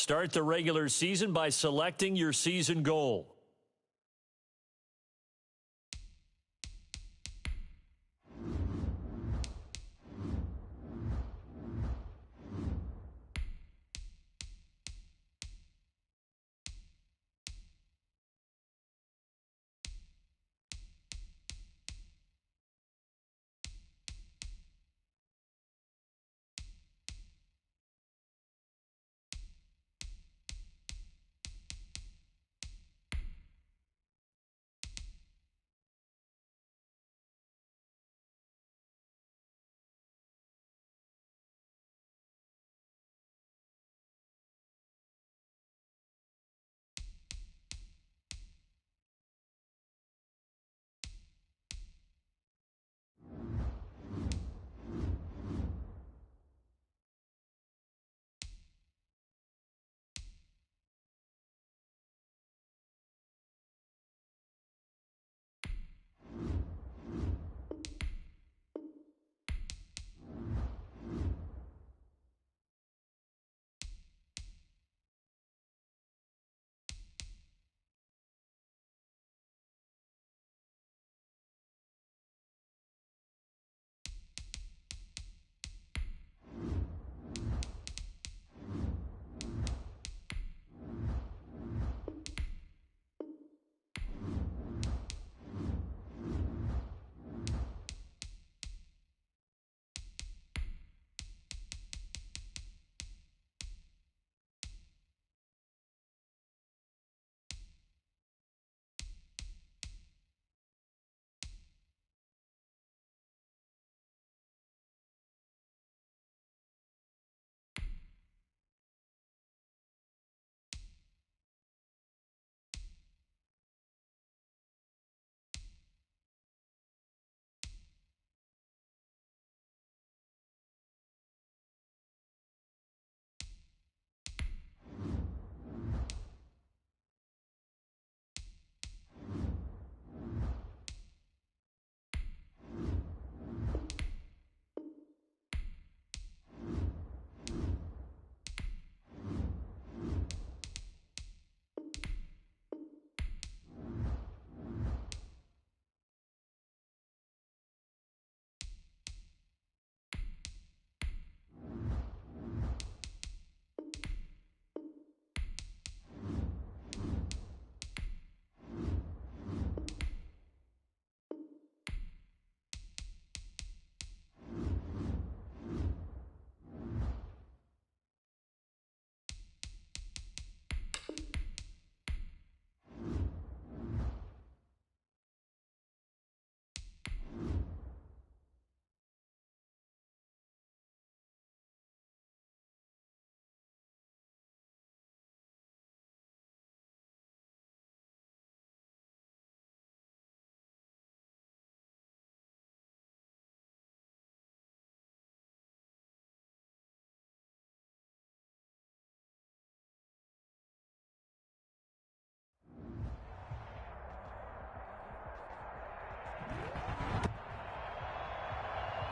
Start the regular season by selecting your season goal.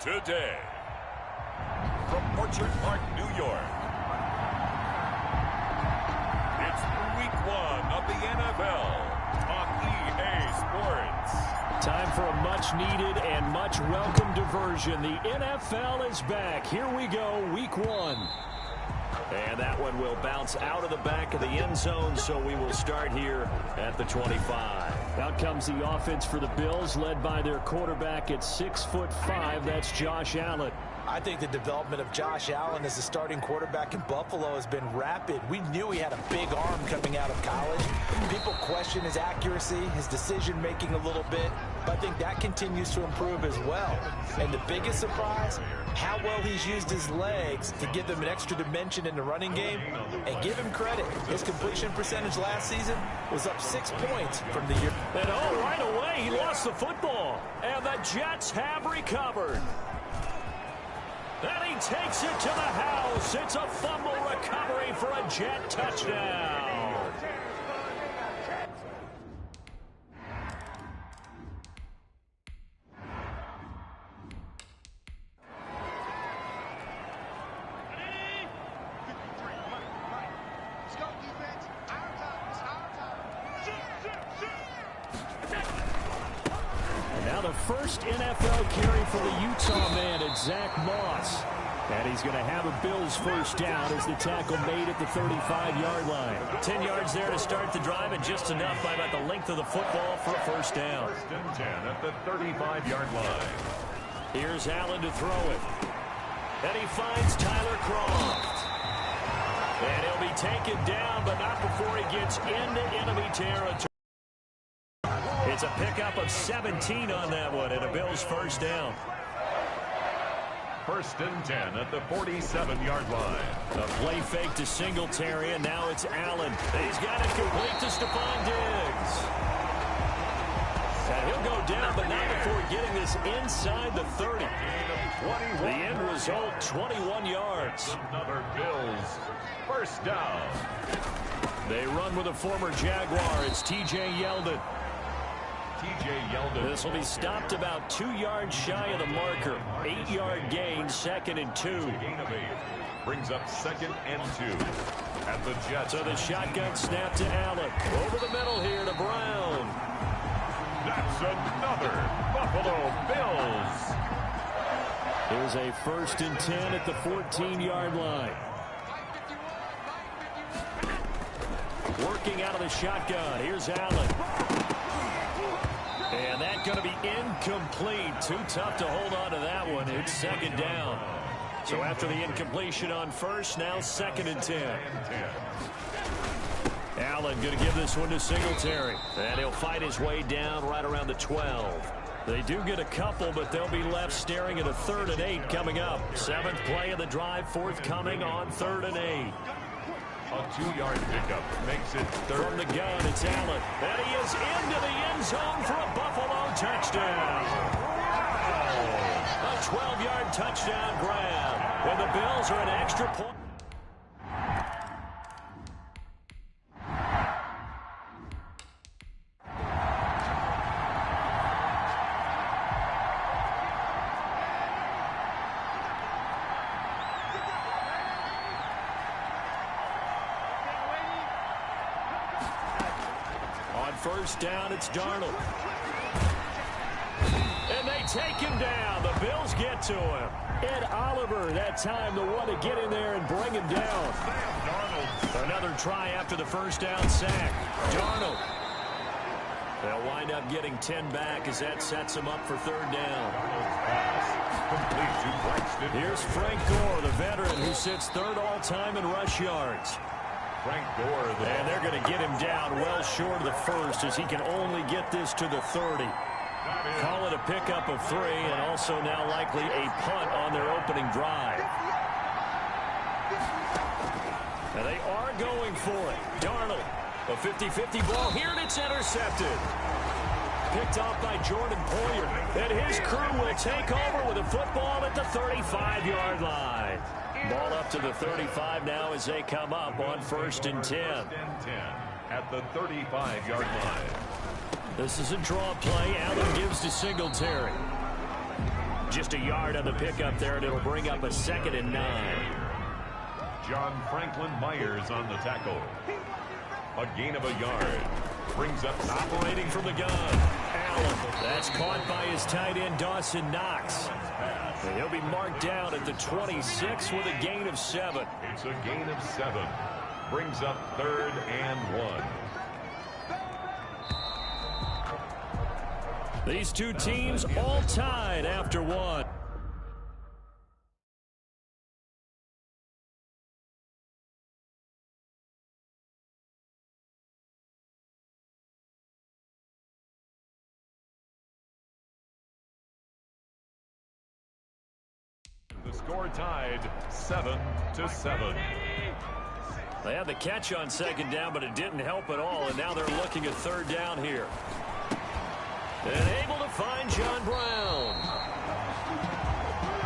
Today, from Orchard Park, New York, it's week 1 of the NFL on EA Sports. Time for a much-needed and much-welcome diversion. The NFL is back. Here we go, week 1. And that one will bounce out of the back of the end zone, so we will start here at the 25. Out comes the offense for the Bills, led by their quarterback at 6'5". That's Josh Allen. I think the development of Josh Allen as the starting quarterback in Buffalo has been rapid. We knew he had a big arm coming out of college. People question his accuracy, his decision-making a little bit, but I think that continues to improve as well. And the biggest surprise, how well he's used his legs to give him an extra dimension in the running game. And give him credit, his completion percentage last season was up 6 points from the year. And right away, he lost the football. And the Jets have recovered. And he takes it to the house. It's a fumble recovery for a Jet touchdown. first NFL carry for the Utah man, it's Zach Moss. And he's going to have a Bills first down as the tackle made at the 35-yard line. 10 yards there to start the drive, and just enough by about the length of the football for a first down. First and 10 at the 35-yard line. Here's Allen to throw it. And he finds Tyler Kroft. And he'll be taken down, but not before he gets into enemy territory. It's a pickup of 17 on that one, and a Bills first down. First and 10 at the 47-yard line. A play fake to Singletary, and now it's Allen. He's got it complete to Stephon Diggs. And he'll go down, but not before getting this inside the 30. The end result, 21 yards. Another Bills first down. They run with a former Jaguar. It's T.J. Yeldon. T.J. Yeldon. This will be stopped about 2 yards shy of the marker. 8-yard gain, 2nd and 2. Gain of 8. Brings up 2nd and 2 at the Jets. So the shotgun snap to Allen. Over the middle here to Brown. That's another Buffalo Bills. Here's a first and 10 at the 14-yard line. Working out of the shotgun. Here's Allen. And that's going to be incomplete. Too tough to hold on to that one. It's 2nd down. So after the incompletion on first, now 2nd and 10. Allen going to give this one to Singletary. And he'll fight his way down right around the 12. They do get a couple, but they'll be left staring at a 3rd and 8 coming up. 7th play of the drive, forthcoming on 3rd and 8. A 2-yard pickup makes it 3rd. From the gun, it's Allen. And he is into the end zone for a Buffalo touchdown. A 12-yard touchdown grab. And the Bills are an extra point. First down, it's Darnold. And they take him down. The Bills get to him. Ed Oliver, that time, the one to get in there and bring him down. Darnold. Another try after the first down sack. Darnold. They'll wind up getting 10 back as that sets them up for 3rd down. Here's Frank Gore, the veteran who sits 3rd all-time in rush yards. Frank Gore. And they're going to get him down well short of the 1st as he can only get this to the 30. Call it a pickup of 3 and also now likely a punt on their opening drive. And they are going for it. Darnold, a 50-50 ball here, and it's intercepted. Picked off by Jordan Poyer. And his crew will take over with a football at the 35-yard line. Ball up to the 35 now as they come up on 1st and 10. At the 35-yard line. This is a draw play. Allen gives to Singletary. Just a yard on the pickup there, and it'll bring up a 2nd and 9. John Franklin Myers on the tackle. A gain of a yard. Brings up operating from the gun. Allen. That's caught by his tight end, Dawson Knox. And he'll be marked down at the 26 with a gain of 7. It's a gain of 7. Brings up 3rd and 1. These two teams all tied after 1. The score tied 7-7. They had the catch on 2nd down, but it didn't help at all, and now they're looking at 3rd down here. And able to find John Brown.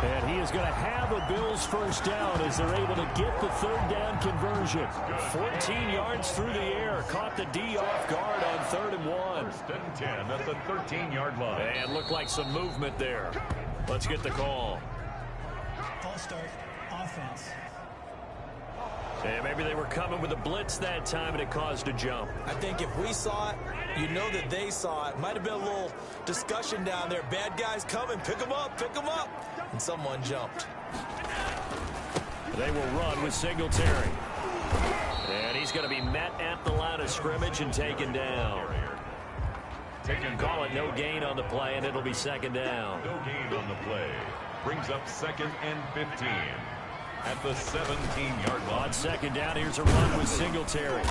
And he is going to have a Bills first down as they're able to get the 3rd down conversion. 14 yards through the air. Caught the D off guard on 3rd and 1. 1st and 10 at the 13-yard line. And looked like some movement there. Let's get the call. False start, offense. And maybe they were coming with a blitz that time, and it caused a jump. I think if we saw it, you know that they saw it. Might have been a little discussion down there. Bad guys coming. Pick them up. Pick them up. And someone jumped. They will run with Singletary. And he's going to be met at the line of scrimmage and taken down. Call it no gain on the play, and it'll be second down. No gain on the play. Brings up 2nd and 15 at the 17-yard line. On second down, here's a run with Singletary.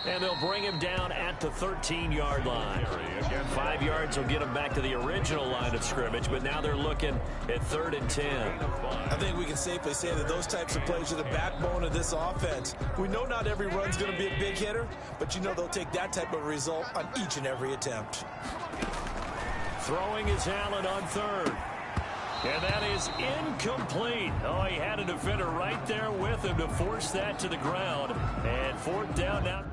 And they'll bring him down at the 13-yard line. 5 yards will get him back to the original line of scrimmage, but now they're looking at 3rd and 10. I think we can safely say that those types of plays are the backbone of this offense. We know not every run's going to be a big hitter, but you know they'll take that type of result on each and every attempt. Throwing is Allen on 3rd. And that is incomplete. Oh, he had a defender right there with him to force that to the ground. And 4th down now.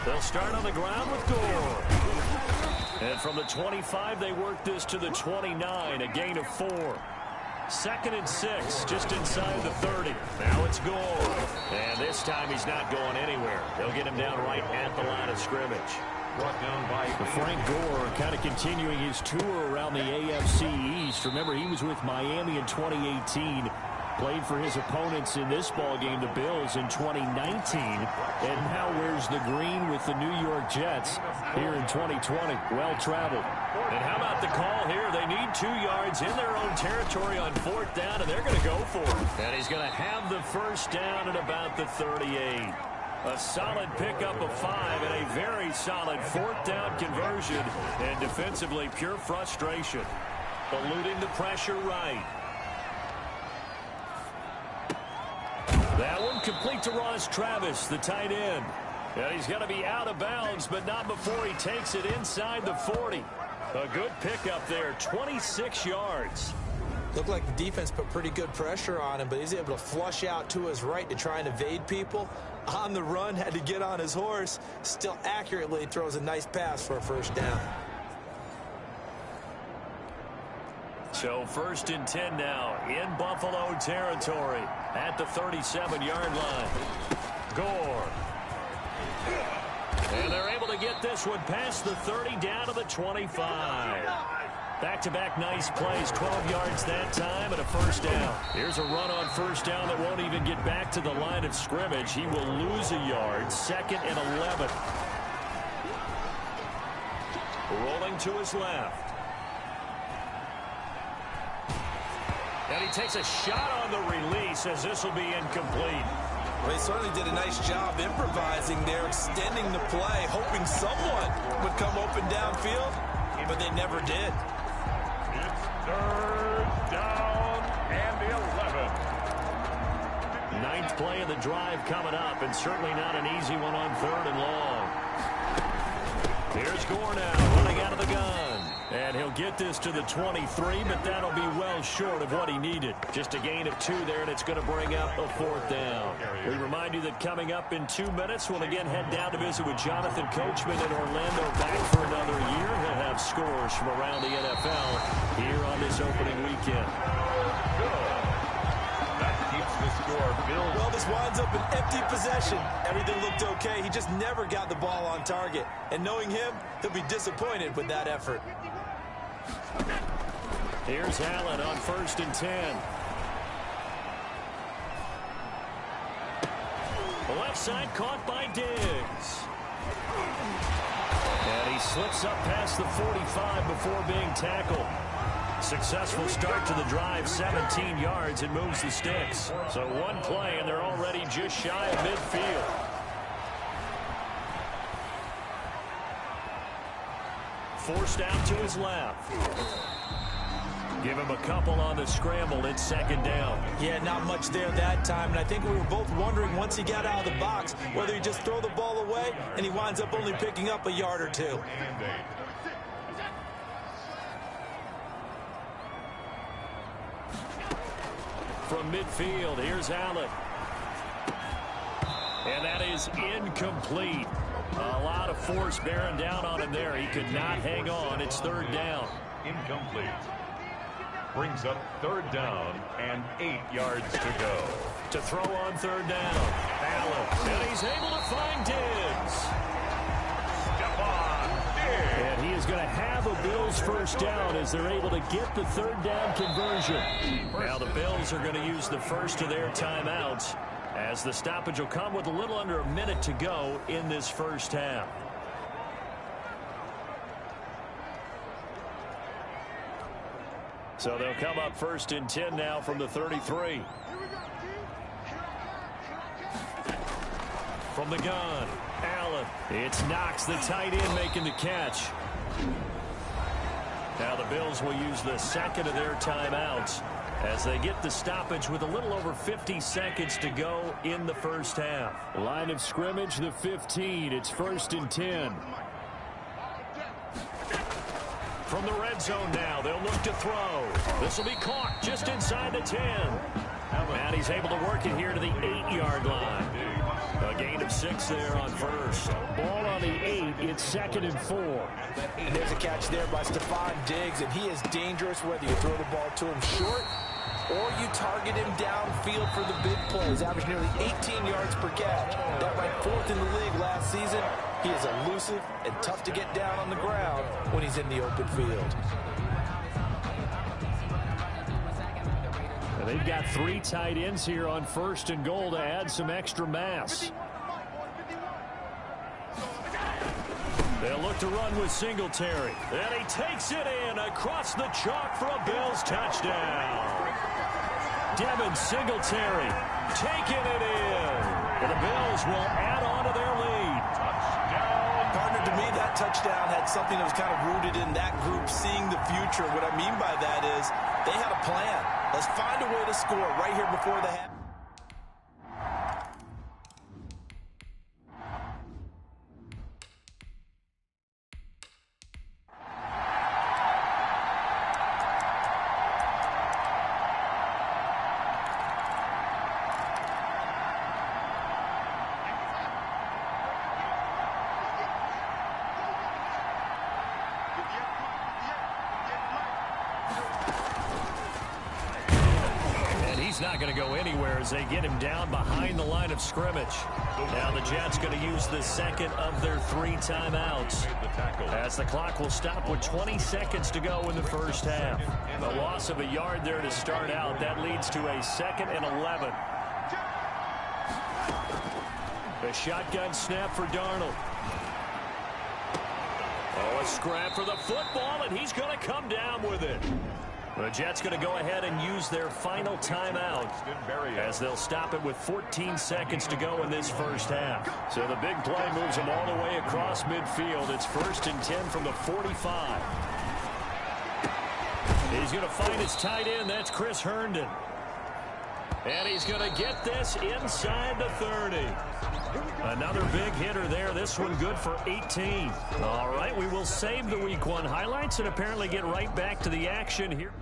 They'll start on the ground with Gore. And from the 25, they work this to the 29, a gain of 4. 2nd and 6, just inside the 30. Now it's Gore. And this time he's not going anywhere. They'll get him down right at the line of scrimmage. Brought down by Frank Gore kind of continuing his tour around the AFC East. Remember, he was with Miami in 2018. Played for his opponents in this ballgame, the Bills, in 2019. And now wears the green with the New York Jets here in 2020. Well-traveled. And how about the call here? They need 2 yards in their own territory on 4th down, and they're going to go for it. And he's going to have the first down at about the 38. A solid pickup of 5 and a very solid 4th down conversion. And defensively, pure frustration. Eluding the pressure right. That one complete to Ross Travis, the tight end. And he's going to be out of bounds, but not before he takes it inside the 40. A good pickup there, 26 yards. Looked like the defense put pretty good pressure on him, but he's able to flush out to his right to try and evade people. On the run, had to get on his horse. Still accurately throws a nice pass for a first down. So 1st and 10 now in Buffalo territory at the 37-yard line. Gore. And they're able to get this one past the 30 down to the 25. Back-to-back nice plays, 12 yards that time and a first down. Here's a run on first down that won't even get back to the line of scrimmage. He will lose a yard, 2nd and 11. Rolling to his left. And he takes a shot on the release as this will be incomplete. Well, he certainly did a nice job improvising there, extending the play, hoping someone would come open downfield, but they never did. It's 3rd down and 11. 9th play of the drive coming up, and certainly not an easy one on 3rd and long. Here's Gore now, running out of the gun. And he'll get this to the 23, but that'll be well short of what he needed. Just a gain of 2 there, and it's going to bring up a 4th down. We remind you that coming up in 2 minutes, we'll again head down to visit with Jonathan Coachman in Orlando, back for another year. He'll have scores from around the NFL here on this opening weekend. That keeps the score. Well, this winds up an empty possession. Everything looked okay. He just never got the ball on target. And knowing him, he'll be disappointed with that effort. Here's Allen on 1st and 10. The left side caught by Diggs. And he slips up past the 45 before being tackled. Successful start to the drive, 17 yards, and moves the sticks. So one play, and they're already just shy of midfield. Forced out to his left. Give him a couple on the scramble. It's 2nd down. Yeah, not much there that time. And I think we were both wondering once he got out of the box whether he just throw the ball away and he winds up only picking up a yard or 2. From midfield, here's Allen. And that is incomplete. A lot of force bearing down on him there. He could not hang on. It's third down. Incomplete. Brings up third down and 8 yards to go. To throw on third down, Allen. And he's able to find Diggs. Stephon Diggs. And he is going to have a Bills first down as they're able to get the third down conversion. Now the Bills are going to use the first of their timeouts, as the stoppage will come with a little under a minute to go in this first half. So they'll come up first and 10 now from the 33. From the gun, Allen. It's Knox, the tight end, making the catch. Now the Bills will use the second of their timeouts as they get the stoppage with a little over 50 seconds to go in the first half. Line of scrimmage, the 15. It's first and 10. From the red zone now, they'll look to throw. This will be caught just inside the 10. And he's able to work it here to the 8-yard line. A gain of 6 there on first. Ball on the 8. It's second and 4. And there's a catch there by Stephon Diggs, and he is dangerous whether you throw the ball to him short or you target him downfield for the big plays. Averaged nearly 18 yards per catch. That ranked 4th in the league last season. He is elusive and tough to get down on the ground when he's in the open field. And they've got 3 tight ends here on first and goal to add some extra mass. They'll look to run with Singletary. And he takes it in across the chalk for a Bills touchdown. Devin Singletary taking it in. And the Bills will add on to their lead. Partner, to me, that touchdown had something that was kind of rooted in that group seeing the future. What I mean by that is they had a plan. Let's find a way to score right here before the half. He's not going to go anywhere as they get him down behind the line of scrimmage. Now the Jets going to use the second of their 3 timeouts, as the clock will stop with 20 seconds to go in the first half. The loss of a yard there to start out. That leads to a 2nd and 11. The shotgun snap for Darnold. Oh, a scrap for the football, and he's going to come down with it. The Jets going to go ahead and use their final timeout as they'll stop it with 14 seconds to go in this first half. So the big play moves them all the way across midfield. It's first and 10 from the 45. He's going to find his tight end. That's Chris Herndon. And he's going to get this inside the 30. Another big hitter there. This one good for 18. All right, we will save the Week 1 highlights and apparently get right back to the action here.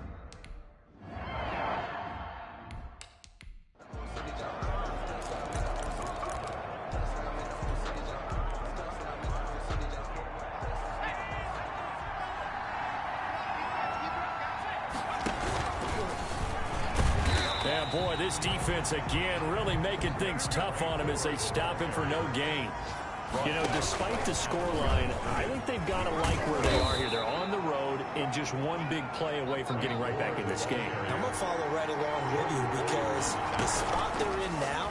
Yeah, boy, this defense again really making things tough on him as they stop him for no gain. You know, despite the scoreline, I think they've got to like where they are here. They're on the road and just one big play away from getting right back in this game. I'm going to follow right along with you because the spot they're in now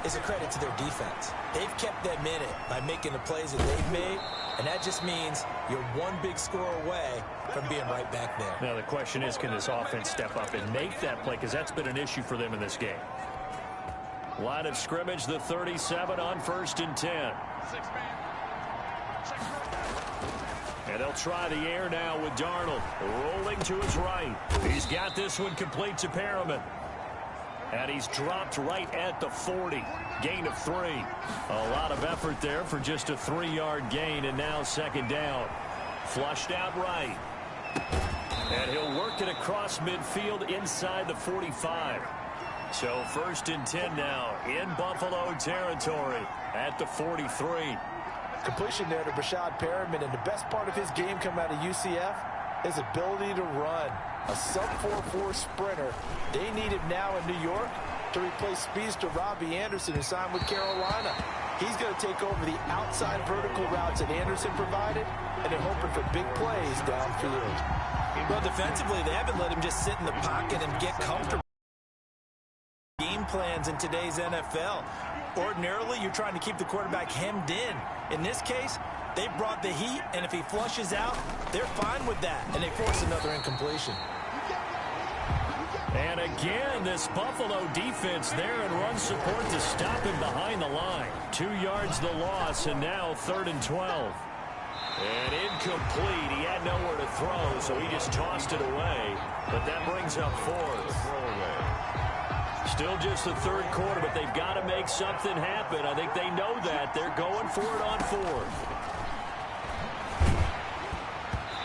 is a credit to their defense. They've kept them in it by making the plays that they've made, and that just means you're one big score away from being right back there. Now the question is, can this offense step up and make that play, because that's been an issue for them in this game. Line of scrimmage, the 37 on first and 10. And they'll try the air now with Darnold rolling to his right. He's got this one complete to Perriman. And he's dropped right at the 40. Gain of 3. A lot of effort there for just a 3-yard gain, and now second down. Flushed out right. And he'll work it across midfield inside the 45. So 1st and 10 now in Buffalo territory at the 43. Completion there to Brashad Perriman, and the best part of his game coming out of UCF, his ability to run. A sub-4.4 sprinter. They need him now in New York to replace speedster Robbie Anderson, who signed with Carolina. He's going to take over the outside vertical routes that Anderson provided, and they're hoping for big plays downfield. Well, defensively, they haven't let him just sit in the pocket and get comfortable. Game plans in today's NFL. Ordinarily, you're trying to keep the quarterback hemmed in. In this case, they brought the heat, and if he flushes out, they're fine with that, and they force another incompletion. And again, this Buffalo defense there in run support to stop him behind the line. 2 yards the loss, and now 3rd and 12. And incomplete. He had nowhere to throw, so he just tossed it away. But that brings up 4th. Still just the 3rd quarter, but they've got to make something happen. I think they know that. They're going for it on 4th.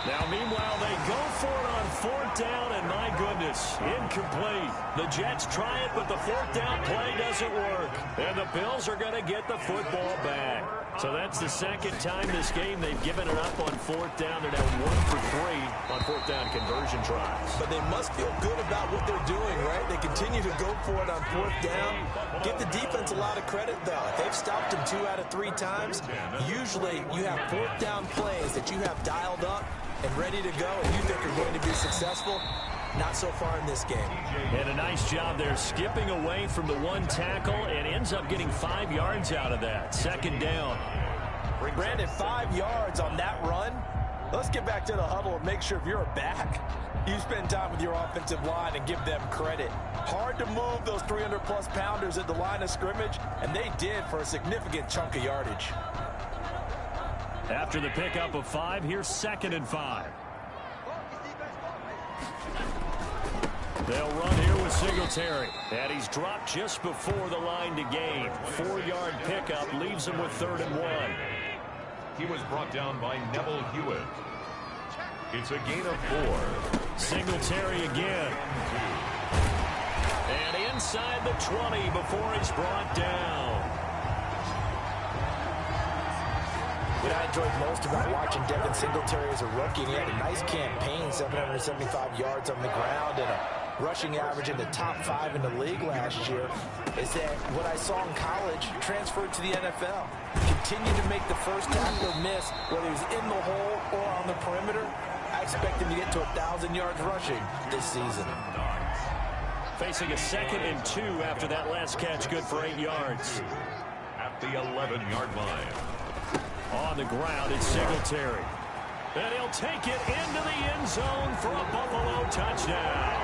Now, meanwhile, they go for it on 4th down, and my goodness, incomplete. The Jets try it, but the 4th down play doesn't work. And the Bills are going to get the football back. So that's the 2nd time this game they've given it up on 4th down. They're now 1 for 3 on 4th down conversion tries. But they must feel good about what they're doing, right? They continue to go for it on 4th down. Give the defense a lot of credit, though. They've stopped him 2 out of 3 times. Usually, you have 4th down plays that you have dialed up and ready to go, and you think are going to be successful. Not so far in this game. And a nice job there skipping away from the 1 tackle and ends up getting 5 yards out of that. 2nd down. Brandon, 5 yards on that run. Let's get back to the huddle and make sure if you're a back, you spend time with your offensive line and give them credit. Hard to move those 300-plus pounders at the line of scrimmage, and they did for a significant chunk of yardage. After the pickup of 5, here's 2nd and 5. They'll run here with Singletary. And he's dropped just before the line to gain. 4-yard pickup leaves him with 3rd and 1. He was brought down by Neville Hewitt. It's a gain of 4. Singletary again. And inside the 20 before he's brought down. What I enjoyed most about watching Devin Singletary as a rookie, and he had a nice campaign, 775 yards on the ground and a rushing average in the top 5 in the league last year, is that what I saw in college transferred to the NFL. Continue to make the first tackler miss, whether he's in the hole or on the perimeter. I expect him to get to 1,000 yards rushing this season. Facing a 2nd and 2 after that last catch, good for 8 yards. At the 11-yard line. On the ground, it's Singletary. And he'll take it into the end zone for a Buffalo touchdown.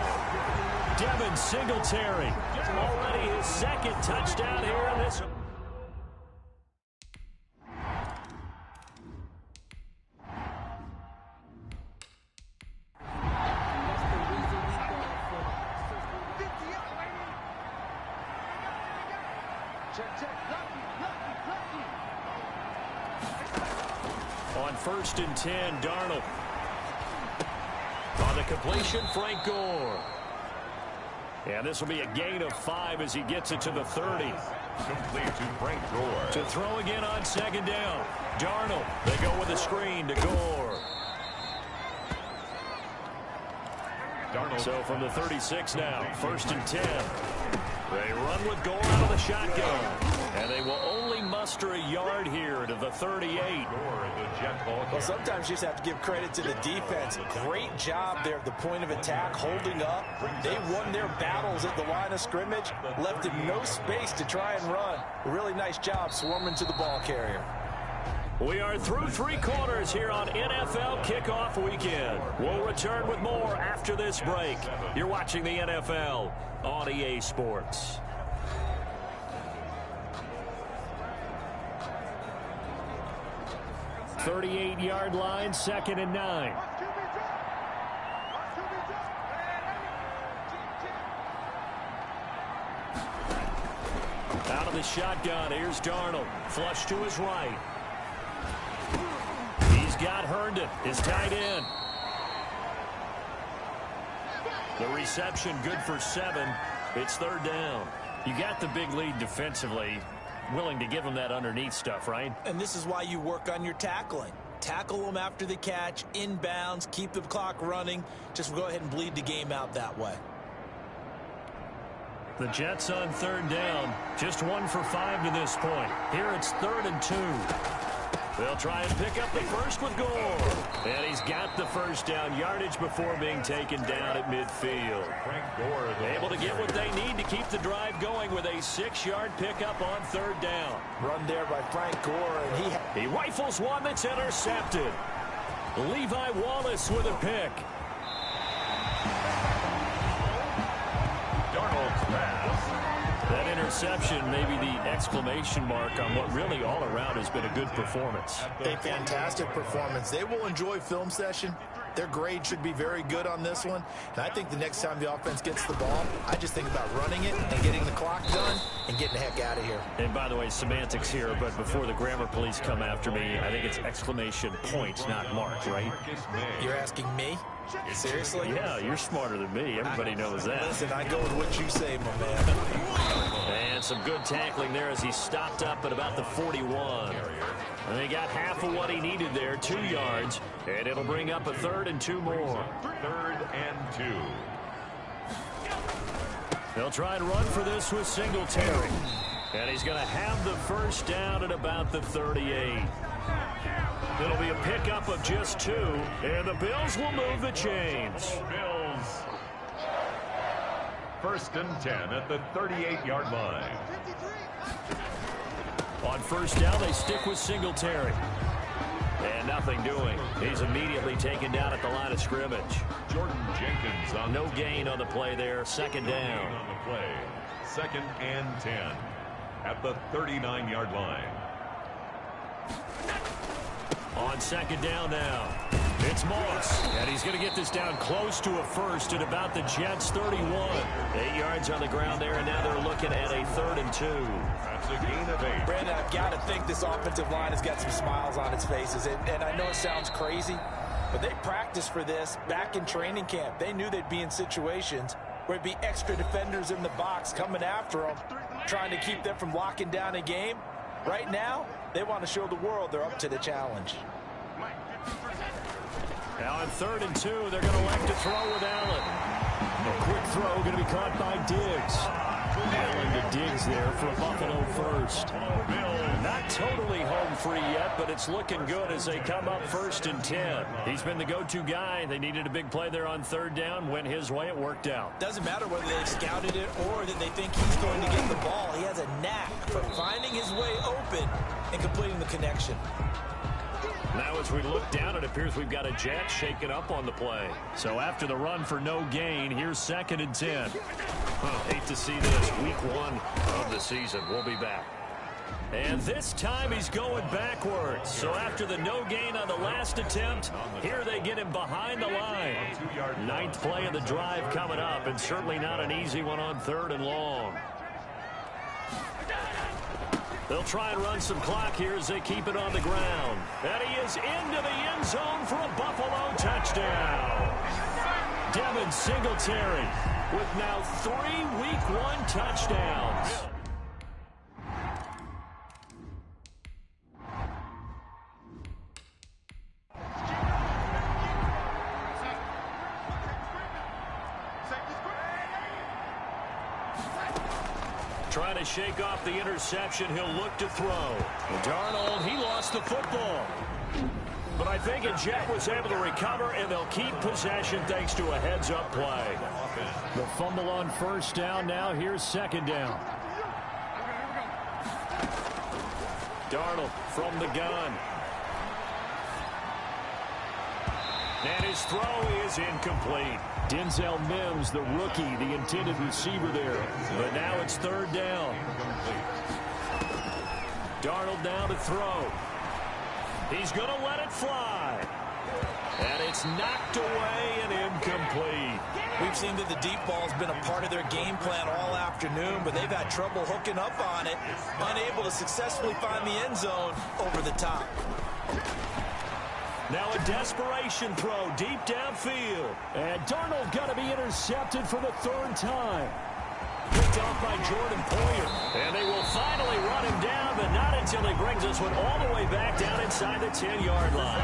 Devin Singletary, already his 2nd touchdown here in this. On 1st and 10, Darnold. On the completion, Frank Gore. And this will be a gain of 5 as he gets it to the 30. Complete to Frank Gore. To throw again on 2nd down. Darnold. They go with a screen to Gore. Darnold. So from the 36 now, 1st and 10. They run with Gore out of the shotgun. And they will only muster a yard here to the 38. Well, sometimes you just have to give credit to the defense. Great job there at the point of attack, holding up. They won their battles at the line of scrimmage, left him no space to try and run. A really nice job swarming to the ball carrier. We are through 3 quarters here on NFL Kickoff Weekend. We'll return with more after this break. You're watching the NFL on EA Sports. .38-yard line, 2nd and 9. Out of the shotgun, here's Darnold. Flush to his right. He's got Herndon, his tight end. The reception good for 7. It's third down. You got the big lead defensively. Willing to give them that underneath stuff, right? And this is why you work on your tackling. Tackle them after the catch, inbounds, keep the clock running. Just go ahead and bleed the game out that way. The Jets on third down. Just 1 for 5 to this point. Here it's 3rd and 2. They'll try and pick up the first with Gore. And he's got the first down yardage before being taken down at midfield. Frank Gore Able to get what they need to keep the drive going with a 6-yard pickup on third down. Run there by Frank Gore, and He rifles one that's intercepted. Levi Wallace with a pick. Darnold's pass. That interception may be the exclamation mark on what really all around has been a good performance. a fantastic performance. They will enjoy film session. Their grade should be very good on this one. And I think the next time the offense gets the ball, I just think about running it and getting the clock done and getting the heck out of here. And by the way, semantics here, but before the grammar police come after me, I think it's exclamation point, not mark, right? You're asking me? Seriously? Yeah, you're smarter than me. Everybody knows that. Listen, I go with what you say, my man. And some good tackling there as he stopped up at about the 41. And they got half of what he needed there, 2 yards. And it'll bring up a 3rd and 2 more. 3rd and 2. They'll try and run for this with Singletary. And he's going to have the first down at about the 38. It'll be a pickup of just 2. And the Bills will move the chains. Bills. 1st and 10 at the 38-yard line. On first down, they stick with Singletary. And nothing doing. He's immediately taken down at the line of scrimmage. Jordan Jenkins on No gain on the play there. 2nd down. on the play. 2nd and 10 at the 39-yard line. On 2nd down now. It's Moss. And he's going to get this down close to a first at about the Jets' 31. 8 yards on the ground there, and now they're looking at a 3rd and 2. That's a gain of 8. Brandon, I've got to think this offensive line has got some smiles on its faces. And I know it sounds crazy, but they practiced for this back in training camp. They knew they'd be in situations where it'd be extra defenders in the box coming after them, trying to keep them from locking down a game. Right now, they want to show the world they're up to the challenge. Now on 3rd and 2, they're going to elect to throw with Allen. A quick throw going to be caught by Diggs. Allen to Diggs there for a Buffalo first. Not totally home free yet, but it's looking good as they come up 1st and 10. He's been the go-to guy. They needed a big play there on 3rd down. Went his way. It worked out. Doesn't matter whether they've scouted it or that they think he's going to get the ball. He has a knack for finding his way open and completing the connection. Now as we look down, it appears we've got a Jet shaken up on the play. So after the run for no gain, here's 2nd and 10. Hate to see this. Week 1 of the season. We'll be back. And this time he's going backwards. So after the no gain on the last attempt, here they get him behind the line. 9th play of the drive coming up, and certainly not an easy one on 3rd and long. They'll try and run some clock here as they keep it on the ground. And he is into the end zone for a Buffalo touchdown. Devin Singletary with now 3 Week 1 touchdowns. Trying to shake off the interception. He'll look to throw. Darnold, he lost the football. But I think a Jet was able to recover, and they'll keep possession thanks to a heads-up play. The fumble on first down now. Here's 2nd down. Darnold from the gun. And his throw is incomplete. Denzel Mims, the rookie, the intended receiver there. But now it's 3rd down. Darnold now to throw. He's going to let it fly. And it's knocked away and incomplete. We've seen that the deep ball has been a part of their game plan all afternoon, but they've had trouble hooking up on it, unable to successfully find the end zone over the top. Now a desperation throw deep downfield. And Darnold got to be intercepted for the 3rd time. picked off by Jordan Poyer. And they will finally run him down, but not until he brings this one all the way back down inside the 10-yard line.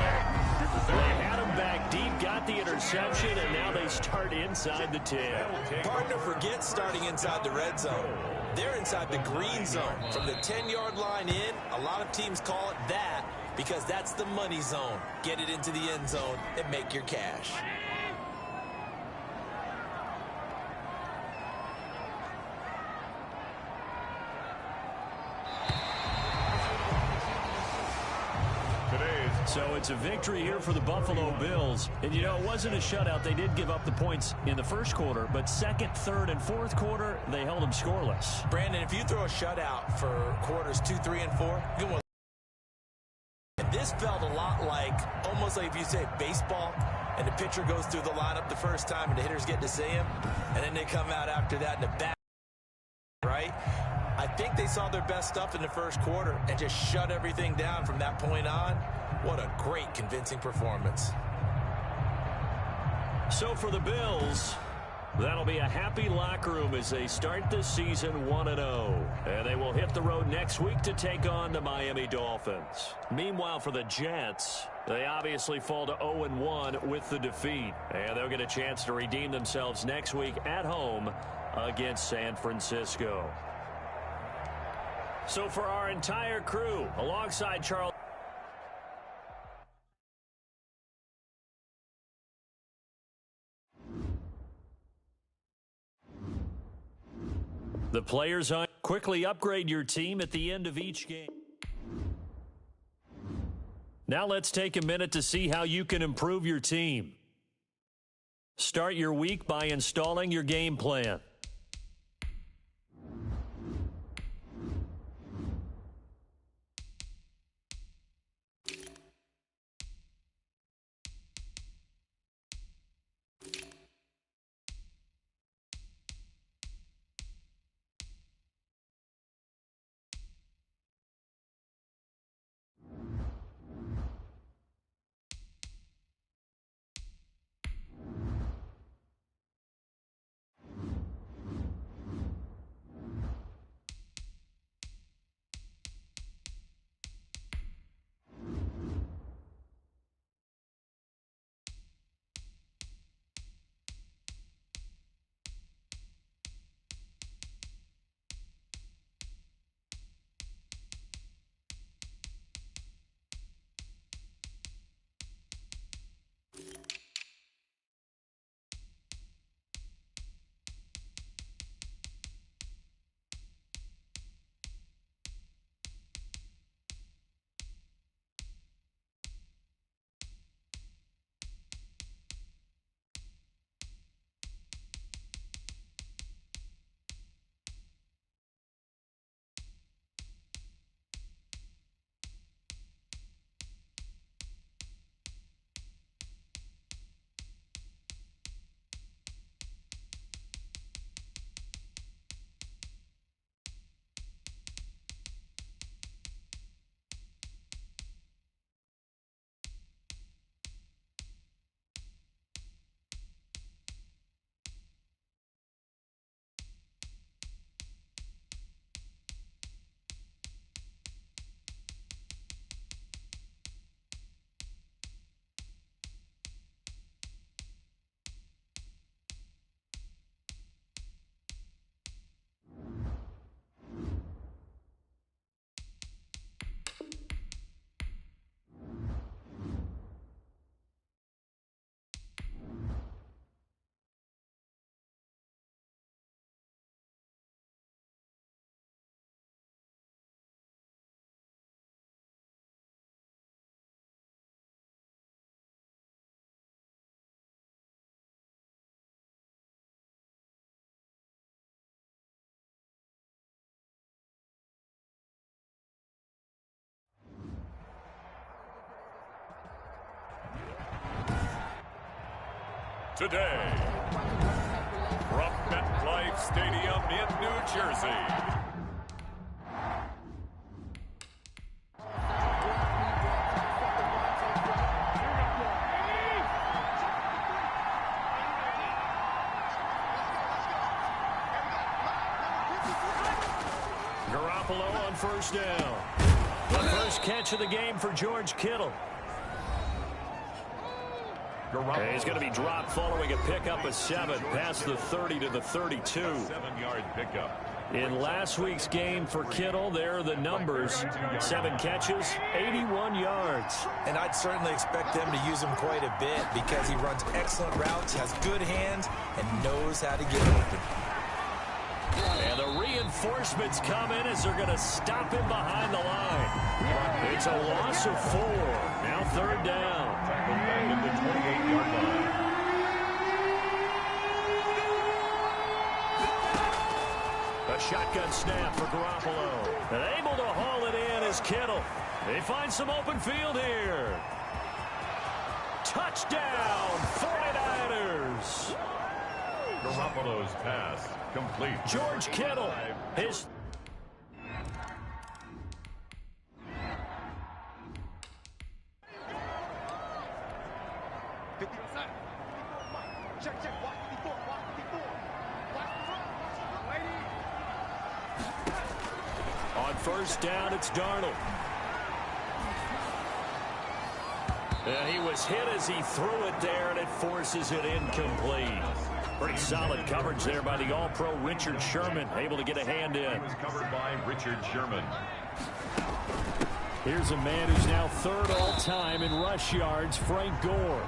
They had him back deep, got the interception, and now they start inside the 10. Partner, forget starting inside the red zone. They're inside the green zone. From the 10-yard line in, a lot of teams call it that because that's the money zone. Get it into the end zone and make your cash. So it's a victory here for the Buffalo Bills. And, you know, it wasn't a shutout. They did give up the points in the first quarter, but second, third, and fourth quarter, they held them scoreless. Brandon, if you throw a shutout for quarters 2, 3, and 4, you want. And this felt a lot like, almost like if you say baseball, and the pitcher goes through the lineup the first time, and the hitters get to see him, and then they come out after that in the back, right? I think they saw their best stuff in the first quarter and just shut everything down from that point on. What a great, convincing performance. So for the Bills, that'll be a happy locker room as they start this season 1-0. And they will hit the road next week to take on the Miami Dolphins. Meanwhile, for the Jets, they obviously fall to 0-1 with the defeat. And they'll get a chance to redeem themselves next week at home against San Francisco. So for our entire crew, alongside Charles. The players on quickly upgrade your team at the end of each game. Now let's take a minute to see how you can improve your team. Start your week by installing your game plan. Today, from MetLife Stadium in New Jersey. first down. The first catch of the game for George Kittle. He's going to be dropped following a pickup of 7 past the 30 to the 32. 7-yard pickup. In last week's game for Kittle, there are the numbers. 7 catches, 81 yards. And I'd certainly expect them to use him quite a bit because he runs excellent routes, has good hands, and knows how to get open. And the reinforcements come in as they're going to stop him behind the line. It's a loss of 4. Now third down. Tackled back at the 28-yard line. A shotgun snap for Garoppolo. And able to haul it in is Kittle. They find some open field here. Touchdown, 49ers. Garoppolo's pass complete. George Kittle, his... On first down, it's Darnold. And he was hit as he threw it there, and it forces it incomplete. Pretty solid coverage there by the All-Pro Richard Sherman, able to get a hand in. He was covered by Richard Sherman. Here's a man who's now 3rd all-time in rush yards, Frank Gore.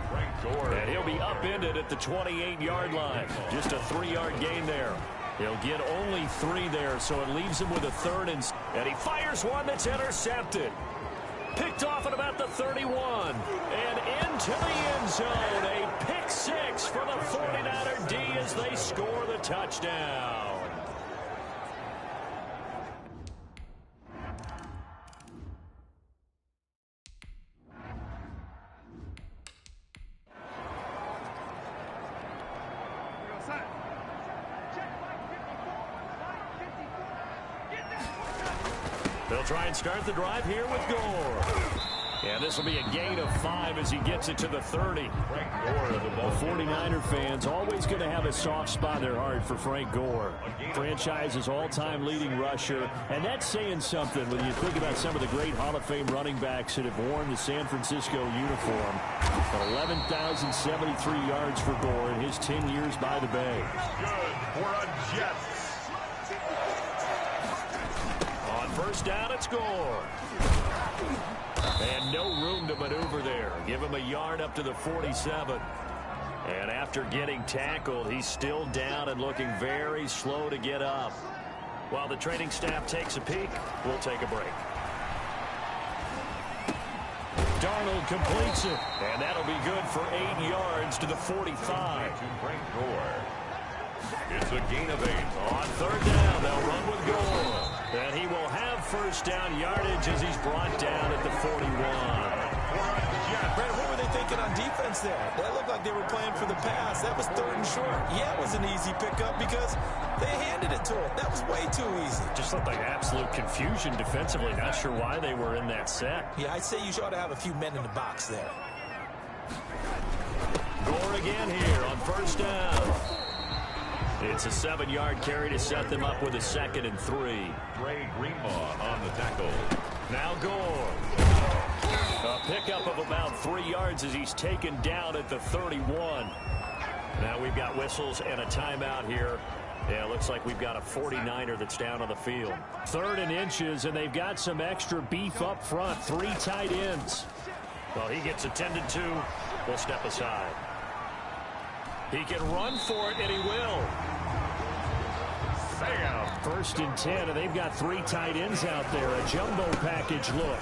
And he'll be upended at the 28-yard line. Just a 3-yard gain there. He'll get only 3 there, so it leaves him with a 3rd and he fires one that's intercepted. Picked off at about the 31. And into the end zone. A pick 6 for the 49er D as they score the touchdown. They'll try and start the drive here with Gore. And this will be a gain of 5 as he gets it to the 30. Frank Gore, the 49er fans always going to have a soft spot in their heart for Frank Gore. Franchise's all-time leading rusher. And that's saying something when you think about some of the great Hall of Fame running backs that have worn the San Francisco uniform. But 11,073 yards for Gore in his 10 years by the Bay. good for a Jets. On first down, it's Gore. And no room to maneuver there. Give him a yard up to the 47. And after getting tackled, he's still down and looking very slow to get up. While the training staff takes a peek, we'll take a break. Darnold completes it. And that'll be good for 8 yards to the 45. To Frank Gore. It's a gain of 8. On third down, they'll run with Gore. And he will have first down yardage as he's brought down at the 41. Brandon, what were they thinking on defense there? That looked like they were playing for the pass. That was 3rd and short. Yeah, it was an easy pickup because they handed it to him. That was way too easy. Just looked like absolute confusion defensively. Not sure why they were in that set. Yeah, I'd say you ought to have a few men in the box there. Gore again here on first down. It's a 7-yard carry to set them up with a 2nd and 3. Dre Greenlaw on the tackle. Now Gore. A pickup of about 3 yards as he's taken down at the 31. Now we've got whistles and a timeout here. Yeah, it looks like we've got a 49er that's down on the field. 3rd and inches, and they've got some extra beef up front. 3 tight ends. Well, he gets attended to. We'll step aside. He can run for it, and he will. Bam. 1st and 10, and they've got 3 tight ends out there. A jumbo package look.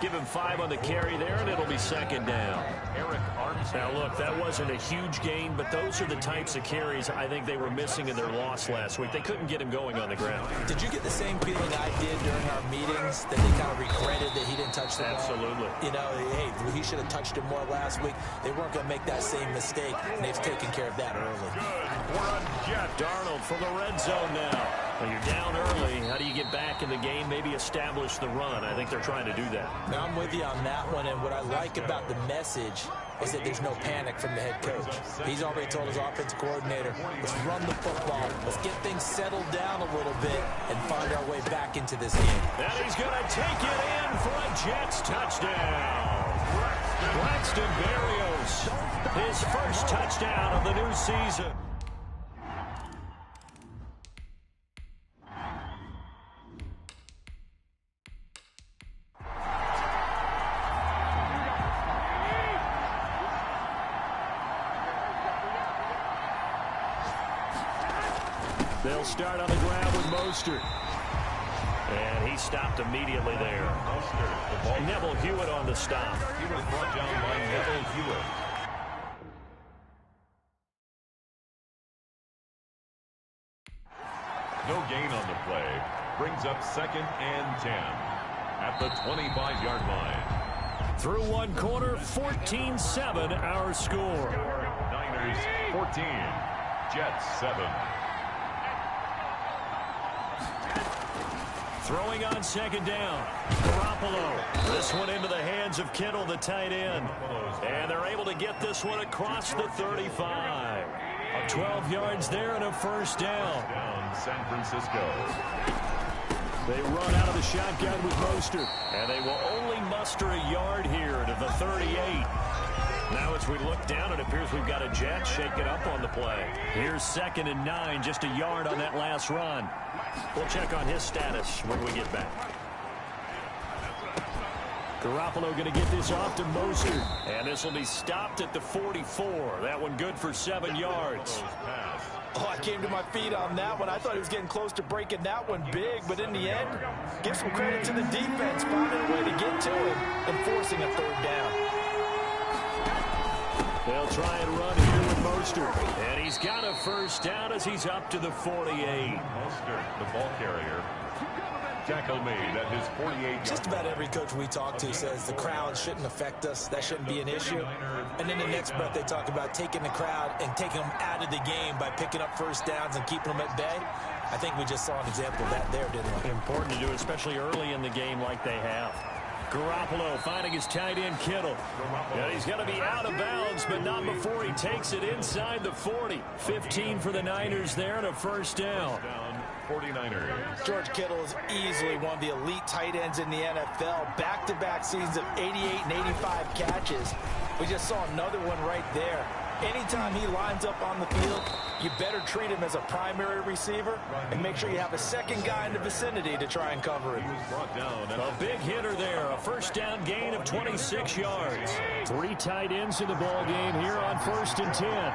Give him 5 on the carry there, and it'll be 2nd down. Eric Armstead. Now, look, that wasn't a huge gain, but those are the types of carries I think they were missing in their loss last week. They couldn't get him going on the ground. Did you get the same feeling I did during our meetings, that they kind of regretted that he didn't touch the ball? Absolutely. You know, hey, he should have touched it more last week. They weren't going to make that same mistake, and they've taken care of that early. Good for a Jet. Darnold from the red zone now. When you're down early, how do you get back in the game, maybe establish the run? I think they're trying to do that. Now, I'm with you on that one, and what I like about the message is that there's no panic from the head coach. He's already told his offensive coordinator, let's run the football, let's get things settled down a little bit and find our way back into this game. And he's going to take it in for a Jets touchdown. Braxton Berrios, his first touchdown of the new season. They'll start on the ground with Mostert. And he stopped immediately there. Neville Hewitt on the stop. He was brought down by Neville Hewitt. No gain on the play. Brings up 2nd and 10 at the 25-yard line. Through one quarter, 14-7 our score. Niners 14, Jets 7. Throwing on 2nd down. Garoppolo. This one into the hands of Kittle, the tight end. And they're able to get this one across the 35. 12 yards there and a first down. Down San Francisco. They run out of the shotgun with Mostert. And they will only muster a yard here to the 38. Now as we look down, it appears we've got a Jet shaking up on the play. Here's 2nd and 9, just a yard on that last run. We'll check on his status when we get back. Garoppolo going to get this off to Mostert. And this will be stopped at the 44. That one good for 7 yards. Oh, I came to my feet on that one. I thought he was getting close to breaking that one big, but in the end, give some credit to the defense, finding a way to get to him and forcing a 3rd down. They'll try and run here with Mostert. And he's got a first down as he's up to the 48. Mostert, the ball carrier. Tackle made at his 48. Just about every coach we talk to says the crowd shouldn't affect us. That shouldn't be an issue. And in the next breath, they talk about taking the crowd and taking them out of the game by picking up first downs and keeping them at bay. I think we just saw an example of that there, didn't we? Important to do, especially early in the game like they have. Garoppolo finding his tight end Kittle. And he's going to be out of bounds, but not before he takes it inside the 40. 15 for the Niners there and a first down. 49ers. George Kittle is easily one of the elite tight ends in the NFL. Back-to-back seasons of 88 and 85 catches. We just saw another one right there. Anytime he lines up on the field, you better treat him as a primary receiver and make sure you have a second guy in the vicinity to try and cover him. A big hitter there, a first down gain of 26 yards. 3 tight ends in the ball game here on 1st and 10.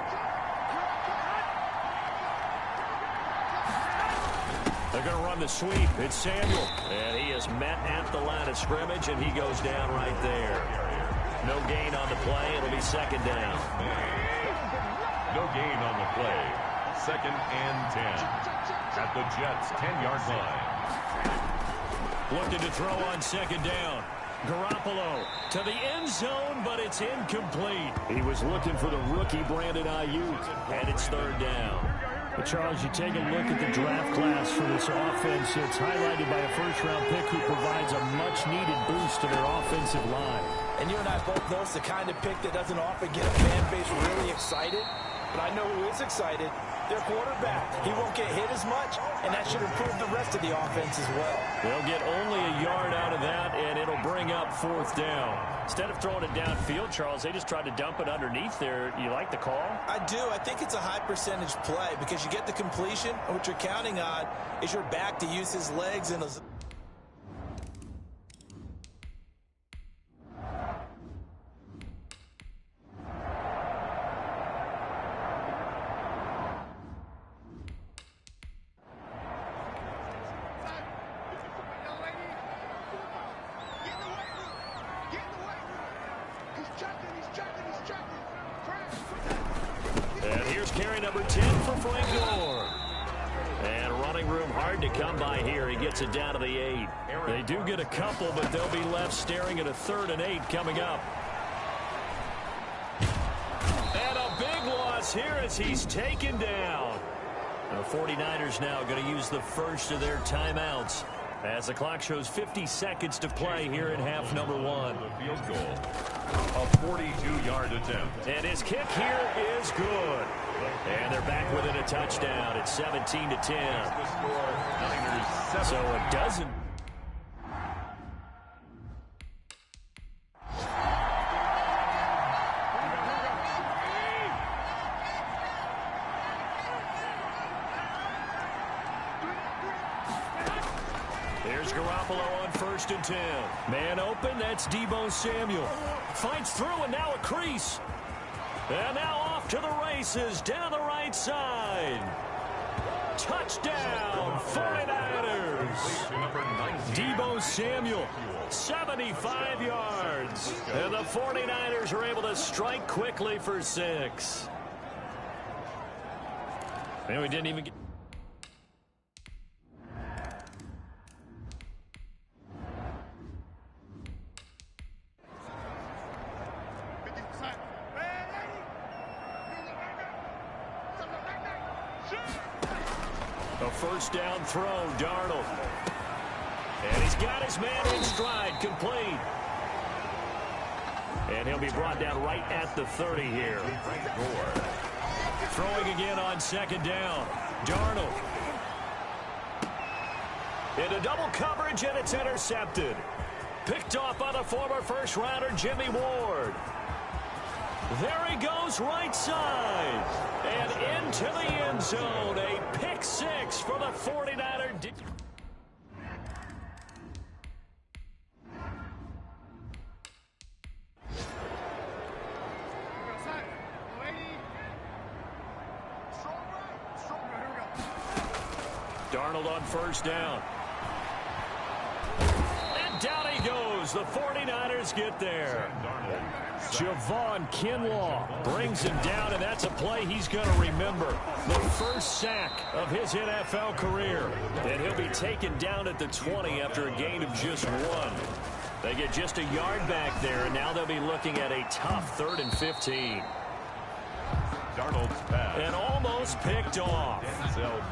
They're going to run the sweep. It's Samuel. And he is met at the line of scrimmage, and he goes down right there. No gain on the play. It'll be 2nd down. No gain on the play. 2nd and 10 at the Jets' 10-yard line. Looking to throw on 2nd down. Garoppolo to the end zone, but it's incomplete. He was looking for the rookie Brandon Ayuk, and it's 3rd down. But Charles, you take a look at the draft class for this offense. It's highlighted by a first-round pick who provides a much-needed boost to their offensive line. And you and I both know it's the kind of pick that doesn't often get a fan base really excited. But I know who is excited. Their quarterback. He won't get hit as much, and that should improve the rest of the offense as well. They'll get only a yard out of that, and it'll bring up 4th down. Instead of throwing it downfield, Charles, they just tried to dump it underneath there. You like the call? I do. I think it's a high percentage play because you get the completion, and what you're counting on is your back to use his legs and his... And here's carry number 10 for Frank Gore. And running room hard to come by here. He gets it down to the 8. They do get a couple, but they'll be left staring at a 3rd and 8 coming up. And a big loss here as he's taken down. The 49ers now going to use the first of their timeouts as the clock shows 50 seconds to play here in half number 1. The field goal. A 42-yard attempt. And his kick here is good. And they're back within a touchdown. It's 17-10. The score, Niners 7. So a dozen. Here's Garoppolo on 1st and 10. Man open, that's Deebo Samuel. Fights through and now a crease. And now off to the races down the right side. Touchdown, 49ers. Deebo Samuel, 75 yards. And the 49ers are able to strike quickly for 6. And we didn't even get... A first down throw, Darnold. And he's got his man in stride, complete. And he'll be brought down right at the 30 here. Throwing again on 2nd down. Darnold. Into double coverage, and it's intercepted. Picked off by the former first-rounder, Jimmy Ward. There he goes, right side. And into the end zone. A pick 6 for the 49er. Darnold on 1st down. And down he goes. The 49ers get there. Javon Kinlaw brings him down, and that's a play he's going to remember. The first sack of his NFL career. And he'll be taken down at the 20 after a gain of just 1. They get just a yard back there, and now they'll be looking at a tough 3rd and 15. Darnold's pass. And almost picked off.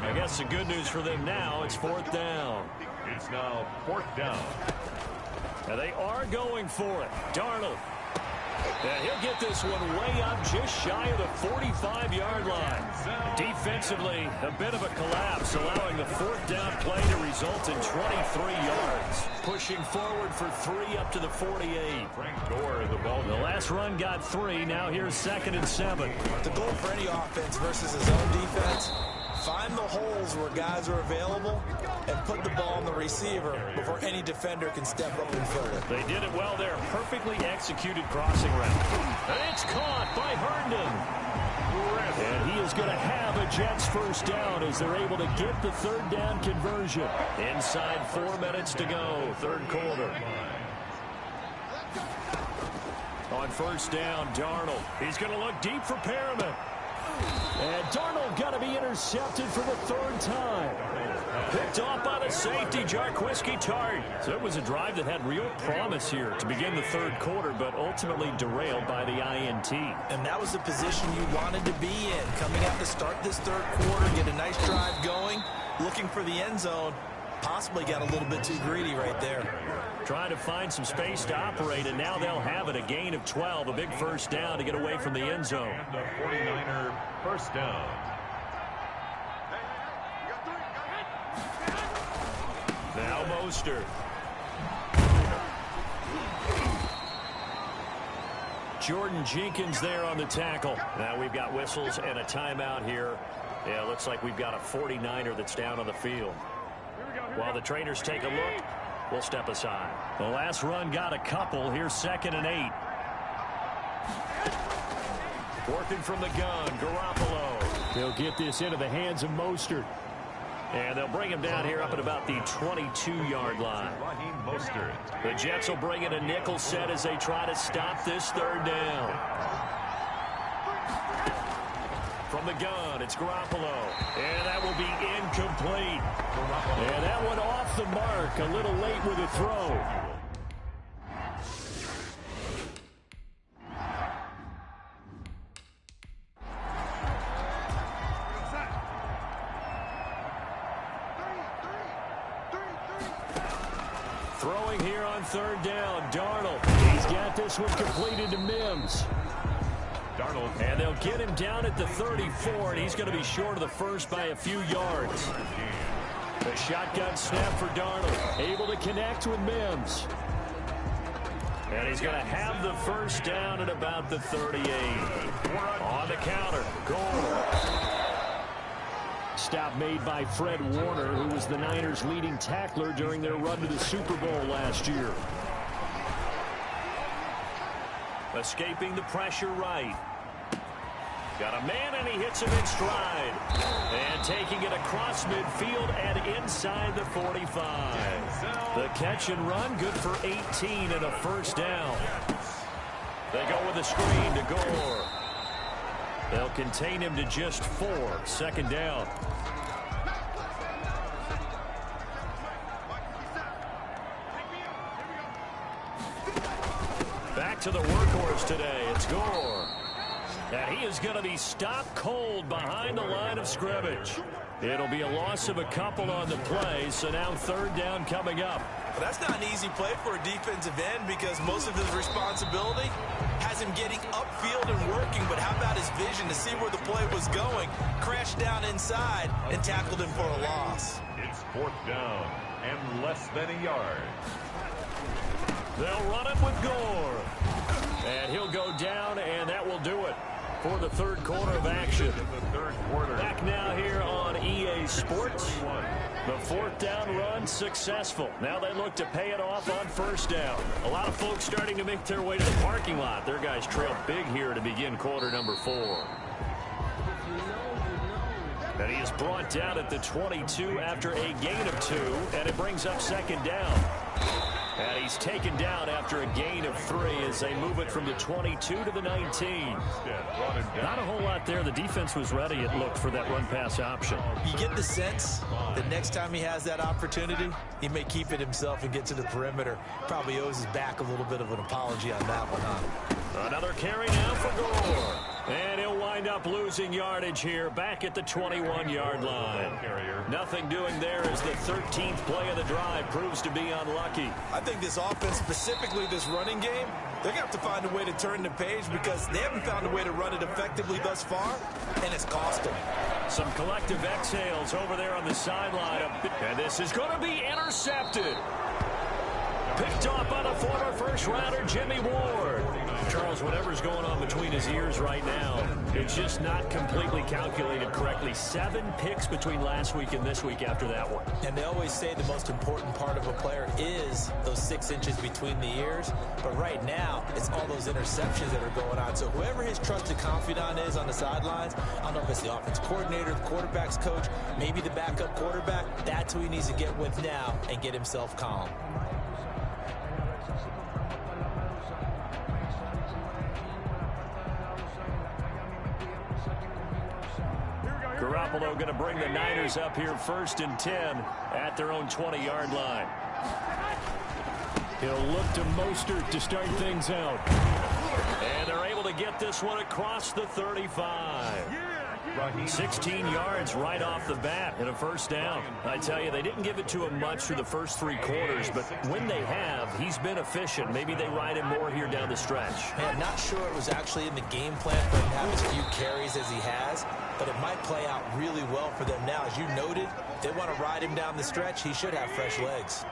I guess the good news for them now, it's 4th down. It's now 4th down. And they are going for it. Darnold. And he'll get this one way up just shy of the 45-yard line. Defensively, a bit of a collapse, allowing the 4th down play to result in 23 yards. Pushing forward for 3 up to the 48. Frank Gore, the ball. The last run got 3. Now here's 2nd and 7. The goal for any offense versus his own defense, find the holes where guys are available and put the ball on the receiver before any defender can step up and fill it. They did it well there. Perfectly executed crossing route. And it's caught by Herndon. And he is going to have a Jets first down as they're able to get the 3rd down conversion. Inside 4 minutes to go, 3rd quarter. On 1st down, Darnold. He's going to look deep for Perriman. And Darnold got to be intercepted for the 3rd time. Picked off by the safety, Jarquiski Tart. So it was a drive that had real promise here to begin the 3rd quarter, but ultimately derailed by the INT. And that was the position you wanted to be in. Coming out to start this 3rd quarter, get a nice drive going, looking for the end zone. Possibly got a little bit too greedy right there. Trying to find some space to operate, and now they'll have it. A gain of 12, a big first down to get away from the end zone. And the 49er first down. Now Mostert. Jordan Jenkins there on the tackle. Now we've got whistles and a timeout here. Yeah, looks like we've got a 49er that's down on the field. While the trainers take a look, we'll step aside. The last run got a couple. Here's 2nd and 8. Working from the gun, Garoppolo. They'll get this into the hands of Mostert. And they'll bring him down here up at about the 22-yard line. Raheem Mostert. The Jets will bring in a nickel set as they try to stop this 3rd down. From the gun, it's Garoppolo. And that will be incomplete. And that one off the mark, a little late with the throw. Throwing here on 3rd down, Darnold. He's got this one completed to Mims. Darnold. And they'll get him down at the 34, and he's going to be short of the first by a few yards. The shotgun snap for Darnold. Able to connect with Mims. And he's going to have the first down at about the 38. On the counter, Gore. Stop made by Fred Warner, who was the Niners' leading tackler during their run to the Super Bowl last year. Escaping the pressure right. Got a man, and he hits him in stride. And taking it across midfield and inside the 45. The catch and run, good for 18 and a first down. They go with a screen to Gore. They'll contain him to just 4. Second down. Back to the workhorse today. It's Gore. And he is going to be stopped cold behind the line of scrimmage. It'll be a loss of a couple on the play, so now third down coming up. Well, that's not an easy play for a defensive end because most of his responsibility has him getting upfield and working, but how about his vision to see where the play was going, crashed down inside, and tackled him for a loss. It's fourth down and less than a yard. They'll run it with Gore. And he'll go down, and that will do it for the third quarter of action. Back now here on EA Sports. The fourth down run successful. Now they look to pay it off on first down. A lot of folks starting to make their way to the parking lot. Their guys trail big here to begin quarter number 4. And he is brought down at the 22 after a gain of 2, and it brings up second down. And he's taken down after a gain of 3 as they move it from the 22 to the 19. Not a whole lot there. The defense was ready, it looked, for that run-pass option. You get the sense that next time he has that opportunity, he may keep it himself and get to the perimeter. Probably owes his back a little bit of an apology on that one, huh? Another carry now for Gore. And he'll wind up losing yardage here back at the 21-yard line. Nothing doing there as the 13th play of the drive proves to be unlucky. I think this offense, specifically this running game, they're going to have to find a way to turn the page because they haven't found a way to run it effectively thus far, and it's cost them. Some collective exhales over there on the sideline. And this is going to be intercepted. Picked off by the former first-rounder Jimmy Ward. Charles, whatever's going on between his ears right now, it's just not completely calculated correctly. 7 picks between last week and this week after that one. And they always say the most important part of a player is those 6 inches between the ears. But right now, it's all those interceptions that are going on. So whoever his trusted confidant is on the sidelines, I don't know if it's the offense coordinator, the quarterback's coach, maybe the backup quarterback, that's who he needs to get with now and get himself calm. Garoppolo going to bring the Niners up here 1st and 10 at their own 20-yard line. He'll look to Mostert to start things out. And they're able to get this one across the 35. 16 yards right off the bat and a first down. I tell you, they didn't give it to him much through the first 3 quarters, but when they have, he's been efficient. Maybe they ride him more here down the stretch. Man, not sure it was actually in the game plan for him to have as few carries as he has, but it might play out really well for them now. As you noted, if they want to ride him down the stretch, he should have fresh legs.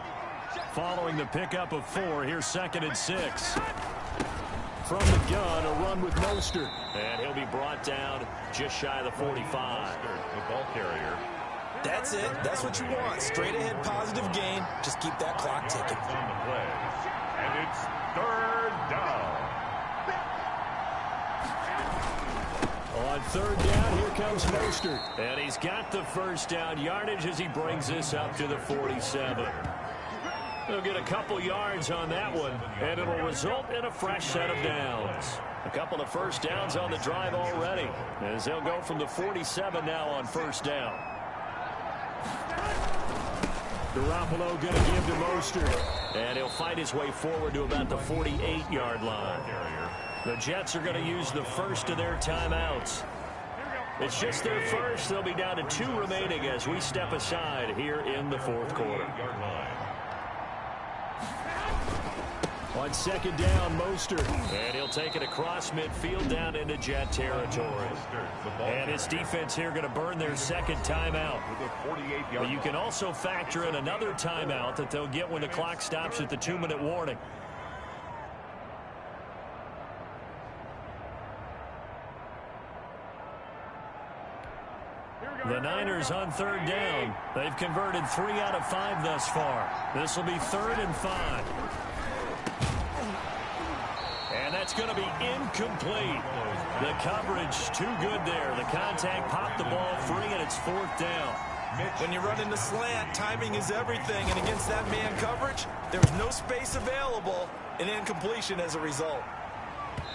Following the pickup of 4, here's 2nd and 6. From the gun, a run with Mostert. And he'll be brought down just shy of the 45. The ball carrier. That's it. That's what you want. Straight ahead positive gain. Just keep that clock ticking. On the play. And it's third down. On third down, here comes Mostert. And he's got the first down yardage as he brings this up to the 47. They'll get a couple yards on that one, and it'll result in a fresh set of downs. A couple of first downs on the drive already, as they'll go from the 47 now on first down. Garoppolo going to give to Mostert, and he'll fight his way forward to about the 48-yard line. The Jets are going to use the first of their timeouts. It's just their first. They'll be down to 2 remaining as we step aside here in the fourth quarter. On second down, Mostert. And he'll take it across midfield down into Jet territory. And his defense here going to burn their second timeout. But you can also factor in another timeout that they'll get when the clock stops at the 2-minute warning. The Niners on third down. They've converted 3 out of 5 thus far. This will be 3rd and 5. And that's going to be incomplete. The coverage too good there. The contact popped the ball free, and it's 4th down. When you run in the slant, timing is everything. And against that man coverage, there was no space available, and incompletion as a result.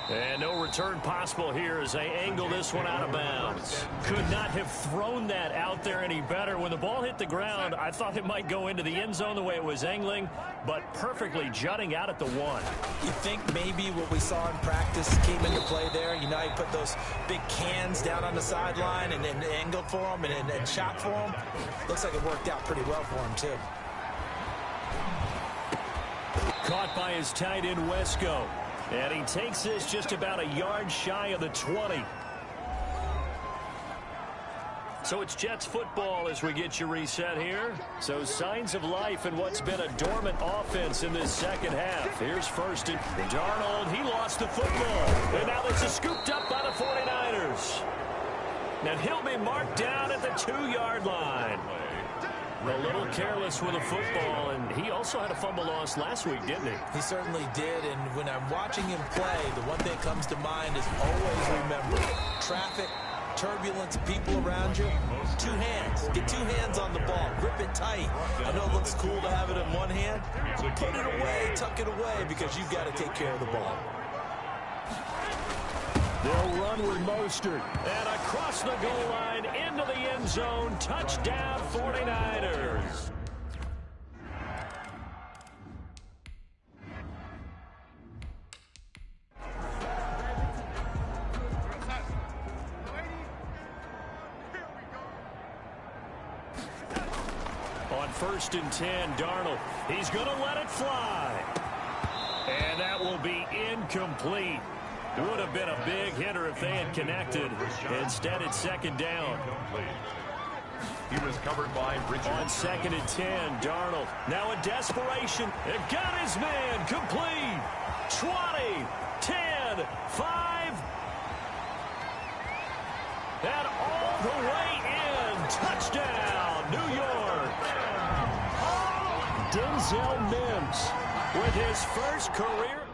And no return possible here as they angle this one out of bounds. Could not have thrown that out there any better. When the ball hit the ground, I thought it might go into the end zone the way it was angling, but perfectly jutting out at the 1. You think maybe what we saw in practice came into play there? You know, he put those big cans down on the sideline and then angled for him and shot for him. Looks like it worked out pretty well for him, too. Caught by his tight end, Wesco. And he takes this just about a yard shy of the 20. So it's Jets football as we get you reset here. So signs of life in what's been a dormant offense in this second half. Here's first and Darnold. He lost the football. And now this is scooped up by the 49ers. And he'll be marked down at the 2-yard line. A little careless with a football, and he also had a fumble loss last week, didn't he? He certainly did, and when I'm watching him play, the one thing that comes to mind is always remember, traffic, turbulence, people around you, 2 hands. Get 2 hands on the ball. Grip it tight. I know it looks cool to have it in one hand. Put it away, tuck it away, because you've got to take care of the ball. They'll run with Mostert. And across the goal line, into the end zone. Touchdown, 49ers. On 1st and 10, Darnold. He's going to let it fly. And that will be incomplete. Would have been a big hitter if they had connected. Instead, it's 2nd down. He was covered by Richard. On 2nd and 10, Darnold. Now in desperation. It got his man. Complete. 20, 10, 5. And all the way in. Touchdown, New York. Denzel Mims with his first career.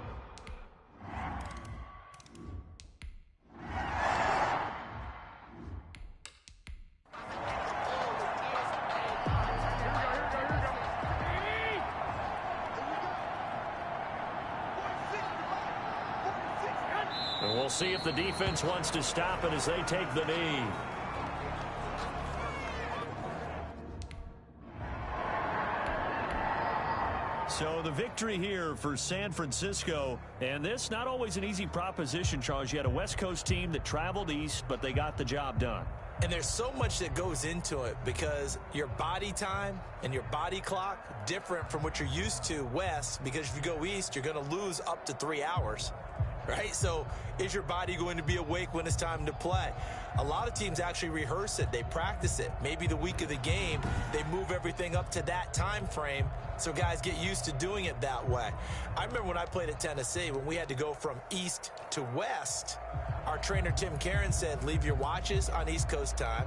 And we'll see if the defense wants to stop it as they take the knee. So the victory here for San Francisco, and this not always an easy proposition, Charles. You had a West Coast team that traveled east, but they got the job done. And there's so much that goes into it because your body time and your body clock different from what you're used to west, because if you go east, you're going to lose up to 3 hours. Right? So is your body going to be awake when it's time to play? A lot of teams actually rehearse it. They practice it. Maybe the week of the game, they move everything up to that time frame so guys get used to doing it that way. I remember when I played at Tennessee, when we had to go from east to west, our trainer Tim Karen said, leave your watches on East Coast time.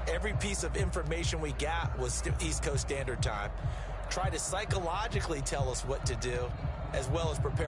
Every piece of information we got was East Coast Standard Time. Try to psychologically tell us what to do as well as prepare.